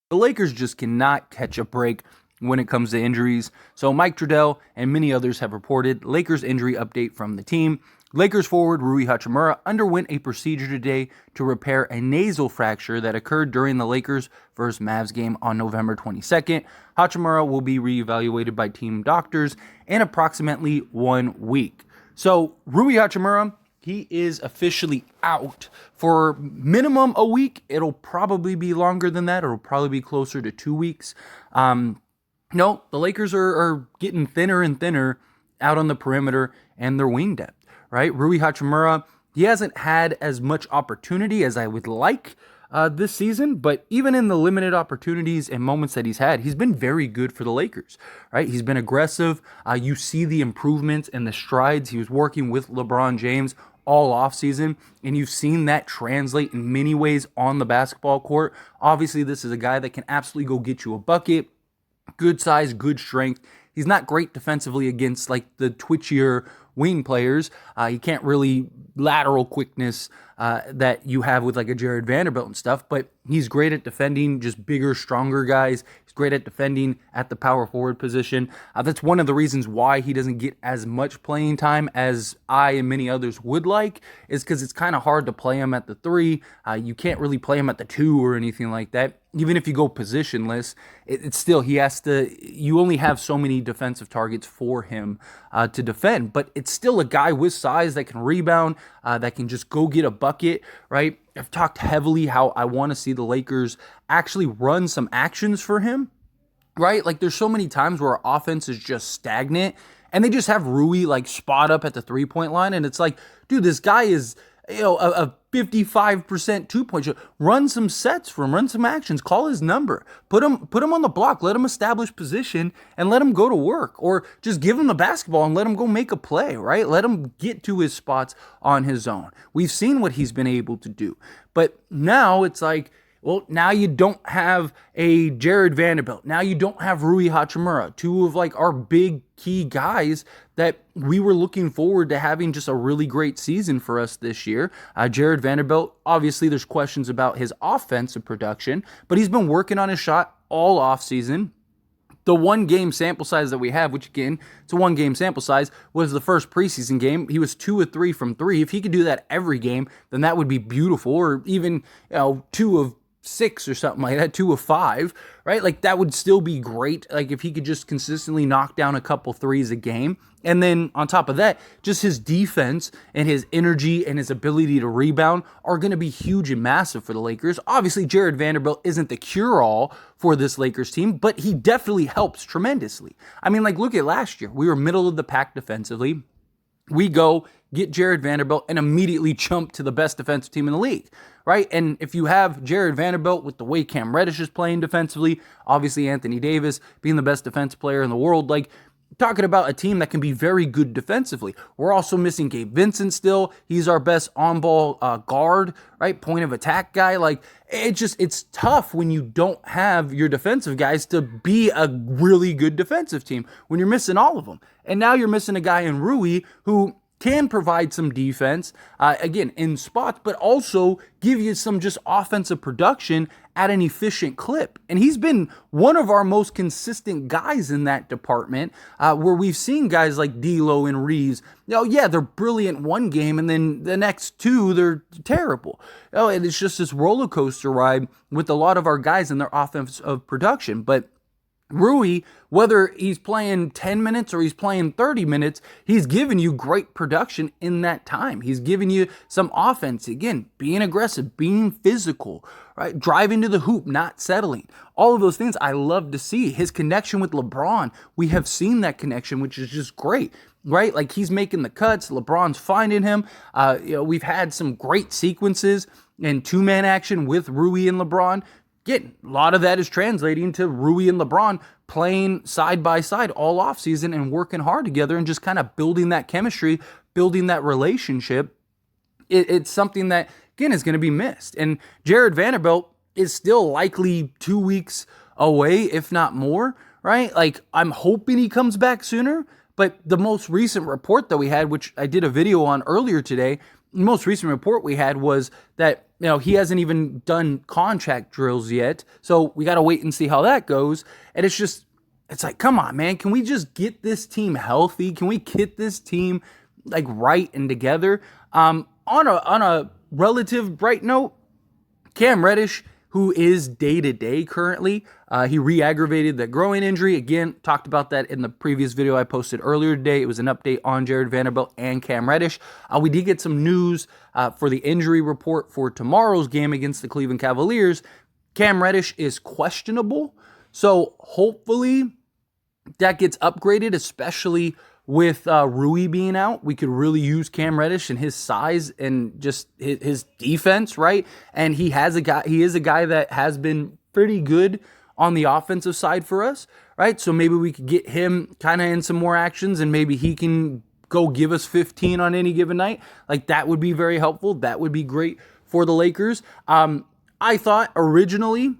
The Lakers just cannot catch a break when it comes to injuries. So Mike Trudell and many others have reported Lakers injury update from the team. Lakers forward Rui Hachimura underwent a procedure today to repair a nasal fracture that occurred during the Lakers vs. Mavs game on November 22nd. Hachimura will be reevaluated by team doctors in approximately 1 week. So Rui Hachimura, he is officially out for minimum a week. It'll probably be longer than that. It'll probably be closer to 2 weeks. No, the Lakers are getting thinner and thinner out on the perimeter and their wing depth, right? Rui Hachimura, he hasn't had as much opportunity as I would like this season, but even in the limited opportunities and moments that he's had, he's been very good for the Lakers, right? He's been aggressive. You see the improvements and the strides. He was working with LeBron James all offseason, and you've seen that translate in many ways on the basketball court. Obviously, this is a guy that can absolutely go get you a bucket, good size, good strength. He's not great defensively against like the twitchier wing players. He can't really lateral quickness that you have with like a Jared Vanderbilt and stuff, but he's great at defending just bigger, stronger guys. He's great at defending at the power forward position. That's one of the reasons why he doesn't get as much playing time as I and many others would like, is because it's kind of hard to play him at the 3. You can't really play him at the 2 or anything like that. Even if you go positionless, it's still, you only have so many defensive targets for him to defend, but it's still a guy with size that can rebound, that can just go get a bucket, right? I've talked heavily how I want to see the Lakers actually run some actions for him, right? Like there's so many times where our offense is just stagnant and they just have Rui like spot up at the 3-point line. And it's like, dude, this guy is, a 55% 2-point shot. Run some sets for him, run some actions, call his number, put him on the block, let him establish position and let him go to work, or just give him the basketball and let him go make a play, right? Let him get to his spots on his own. We've seen what he's been able to do, but now it's like, well, now you don't have a Jared Vanderbilt. Now you don't have Rui Hachimura, two of like our big key guys that we were looking forward to having just a really great season for us this year. Jared Vanderbilt, obviously there's questions about his offensive production, but he's been working on his shot all offseason. The 1 game sample size that we have, which again, it's a 1 game sample size, was the first preseason game. He was 2 of 3 from 3. If he could do that every game, then that would be beautiful. Or even 2 of 6 or something like that, 2 of 5, right? Like that would still be great. Like if he could just consistently knock down a couple threes a game. And then on top of that, just his defense and his energy and his ability to rebound are going to be huge and massive for the Lakers. Obviously, Jared Vanderbilt isn't the cure-all for this Lakers team, but he definitely helps tremendously. I mean, like look at last year. We were middle of the pack defensively. We go get Jared Vanderbilt and immediately jump to the best defensive team in the league, right? And if you have Jared Vanderbilt with the way Cam Reddish is playing defensively, obviously Anthony Davis being the best defensive player in the world, like talking about a team that can be very good defensively. We're also missing Gabe Vincent still. He's our best on-ball guard, right? Point of attack guy. Like it's tough when you don't have your defensive guys to be a really good defensive team when you're missing all of them. And now you're missing a guy in Rui who can provide some defense, again, in spots, but also give you some just offensive production at an efficient clip. And he's been one of our most consistent guys in that department, where we've seen guys like D'Lo and Reeves. Yeah, they're brilliant 1 game, and then the next 2, they're terrible. And it's just this roller coaster ride with a lot of our guys in their offensive production. But Rui, whether he's playing 10 minutes or he's playing 30 minutes, he's giving you great production in that time. He's giving you some offense, again, being aggressive, being physical, right? Driving to the hoop, not settling. All of those things I love to see. His connection with LeBron, we have seen that connection, which is just great, right? Like he's making the cuts, LeBron's finding him. We've had some great sequences in 2-man action with Rui and LeBron. Again, a lot of that is translating to Rui and LeBron playing side by side all offseason and working hard together and just kind of building that chemistry, building that relationship. It's something that, again, is going to be missed. And Jared Vanderbilt is still likely 2 weeks away, if not more, right? Like, I'm hoping he comes back sooner, but the most recent report that we had, which I did a video on earlier today, most recent report we had was that, he hasn't even done contract drills yet. So we got to wait and see how that goes. And it's like, come on, man. Can we just get this team healthy? Can we get this team like right and together? On a relative bright note, Cam Reddish, who is day-to-day currently, he re-aggravated that groin injury. Again, talked about that in the previous video I posted earlier today. It was an update on Jared Vanderbilt and Cam Reddish. We did get some news for the injury report for tomorrow's game against the Cleveland Cavaliers. Cam Reddish is questionable, so hopefully that gets upgraded, especially with Rui being out. We could really use Cam Reddish and his size and just his defense, right? And he is a guy that has been pretty good on the offensive side for us, right? So maybe we could get him kind of in some more actions, and maybe he can go give us 15 on any given night. Like, that would be very helpful. That would be great for the Lakers. I thought originally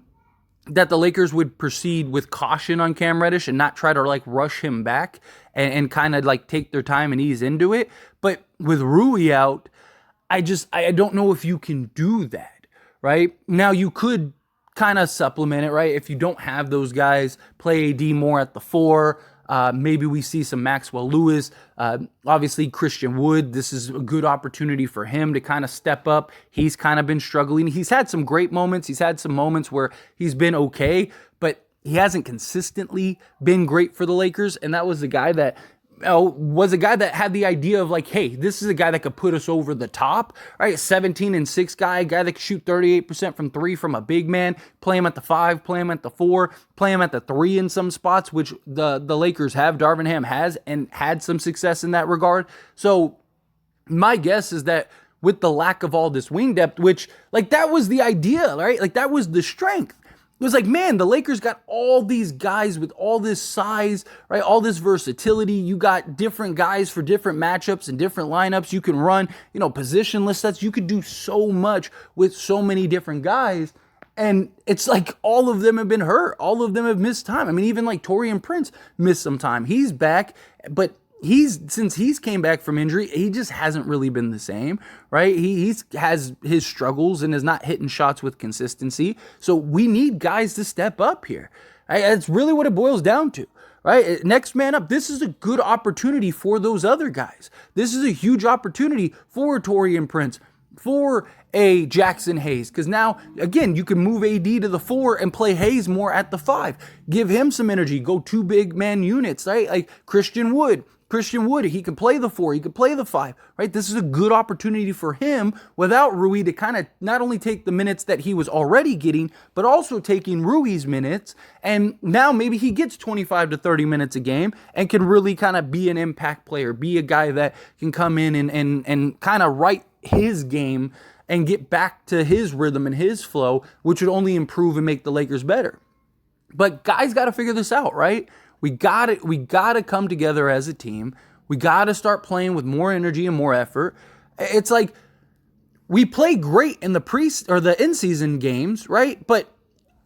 that the Lakers would proceed with caution on Cam Reddish and not try to like rush him back and kind of like take their time and ease into it. But with Rui out, I don't know if you can do that, right? Now you could kind of supplement it, right? If you don't have those guys, play AD more at the 4. Maybe we see some Maxwell Lewis. Obviously, Christian Wood, this is a good opportunity for him to kind of step up. He's kind of been struggling. He's had some great moments. He's had some moments where he's been okay, but he hasn't consistently been great for the Lakers. And that was the guy that had the idea of like, hey, this is a guy that could put us over the top, right? 17-6 guy that could shoot 38% from 3 from a big man, play him at the 5, play him at the 4, play him at the 3 in some spots, which the Lakers have. Darvin Ham has and had some success in that regard. So my guess is that with the lack of all this wing depth, which like that was the idea, right? Like that was the strength. It was like, man, the Lakers got all these guys with all this size, right? All this versatility. You got different guys for different matchups and different lineups. You can run, positionless sets. You could do so much with so many different guys. And it's like all of them have been hurt. All of them have missed time. I mean, even like Taurean Prince missed some time. He's back, but since he's came back from injury, he just hasn't really been the same, right? He has his struggles and is not hitting shots with consistency. So we need guys to step up here. Right? That's really what it boils down to, right? Next man up. This is a good opportunity for those other guys. This is a huge opportunity for Taurean Prince, for a Jackson Hayes, because now, again, you can move AD to the 4 and play Hayes more at the 5. Give him some energy. Go 2 big man units, right? Like Christian Wood, he can play the 4, he can play the 5, right? This is a good opportunity for him without Rui to kind of not only take the minutes that he was already getting, but also taking Rui's minutes. And now maybe he gets 25 to 30 minutes a game and can really kind of be an impact player, be a guy that can come in and kind of right his game and get back to his rhythm and his flow, which would only improve and make the Lakers better. But guys got to figure this out, right? We got to come together as a team. We got to start playing with more energy and more effort. It's like we play great in the in-season games, right? But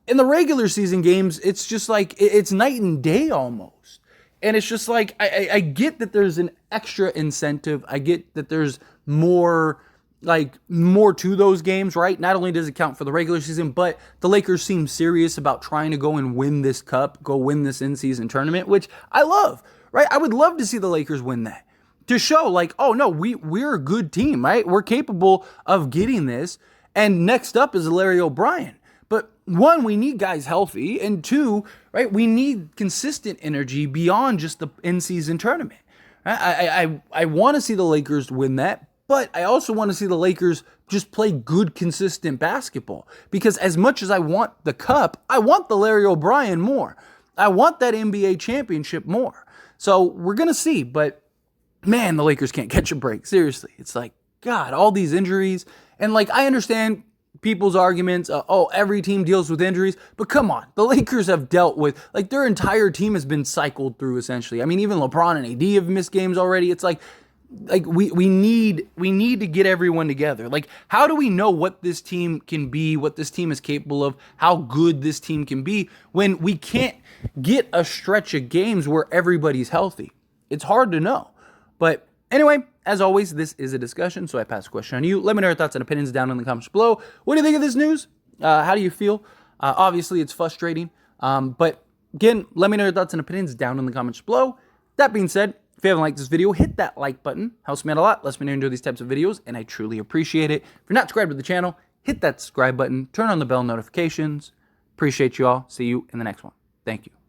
in the regular season games, it's just like it's night and day almost. And it's just like I get that there's an extra incentive. I get that there's more to those games, right? Not only does it count for the regular season, but the Lakers seem serious about trying to go and win this cup, go win this in-season tournament, which I love, right? I would love to see the Lakers win that, to show like, oh no, we're a good team, right? We're capable of getting this. And next up is Larry O'Brien. But 1, we need guys healthy, and 2, right, we need consistent energy beyond just the in-season tournament. I want to see the Lakers win that. But I also want to see the Lakers just play good, consistent basketball. Because as much as I want the cup, I want the Larry O'Brien more. I want that NBA championship more. So we're going to see. But, man, the Lakers can't catch a break. Seriously. It's like, God, all these injuries. And, like, I understand people's arguments. Every team deals with injuries. But come on. The Lakers have dealt with, like, their entire team has been cycled through, essentially. I mean, even LeBron and AD have missed games already. It's like we need to get everyone together. Like, how do we know what this team can be, what this team is capable of, how good this team can be when we can't get a stretch of games where everybody's healthy? It's hard to know. But anyway, as always, this is a discussion, so I pass the question on you. Let me know your thoughts and opinions down in the comments below. What do you think of this news? How do you feel? Obviously, it's frustrating, but again, let me know your thoughts and opinions down in the comments below. That being said, if you haven't liked this video, hit that like button. Helps me out a lot. Lets me know you enjoy these types of videos, and I truly appreciate it. If you're not subscribed to the channel, hit that subscribe button. Turn on the bell notifications. Appreciate you all. See you in the next one. Thank you.